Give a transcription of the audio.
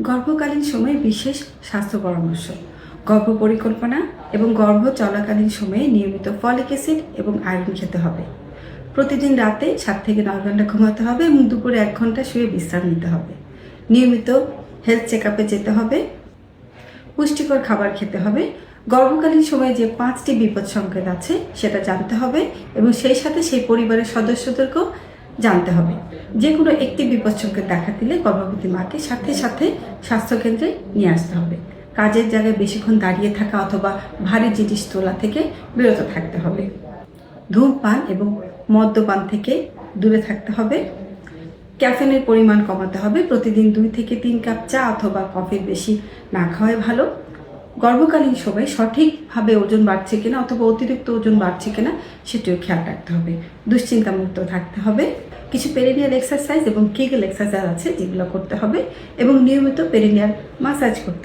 গর্ভকালীন সময়ে বিশেষ স্বাস্থ্য পরামর্শ। গর্ভ পরিকল্পনা এবং গর্ভ চলাকালীন সময়ে নিয়মিত ফলিক অ্যাসিড এবং আয়রন খেতে হবে। প্রতিদিন রাতে 7 থেকে 9 ঘন্টা ঘুমাতে হবে এবং দুপুরে 1 ঘন্টা শুয়ে বিশ্রাম নিতে হবে। নিয়মিত হেলথ চেকআপে যেতে হবে। পুষ্টিকর খাবার খেতে হবে। গর্ভকালীন সময়ে যে 5টি বিপদ সংকেত আছে সেটা জানতে হবে এবং সেই সাথে সেই পরিবারের সদস্যদেরকেও জানতে হবে। যে কোনো একটি বিপদ সংকেত দেখা দিলে গর্ভবতী মাকে সাথে সাথে স্বাস্থ্যকেন্দ্রে নিয়ে আসতে হবে। কাজের জায়গায় বেশিক্ষণ দাঁড়িয়ে থাকা অথবা ভারী জিনিস তোলা থেকে বিরত থাকতে হবে। ধূমপান এবং মদ্যপান থেকে দূরে থাকতে হবে। ক্যাফেনের পরিমাণ কমাতে হবে। প্রতিদিন 2 থেকে 3 কাপ চা অথবা কফির বেশি না খাওয়াই ভালো। গর্ভকালীন সময়ে সঠিকভাবে ওজন বাড়ছে কিনা অথবা অতিরিক্ত ওজন বাড়ছে কিনা সেটিও খেয়াল রাখতে হবে। দুশ্চিন্তামুক্ত থাকতে হবে। কিছু পেরিনিয়াল এক্সারসাইজ এবং কেগেল এক্সারসাইজ আছে যেগুলো করতে হবে এবং নিয়মিত পেরিনিয়াল মাসাজ করতে হবে।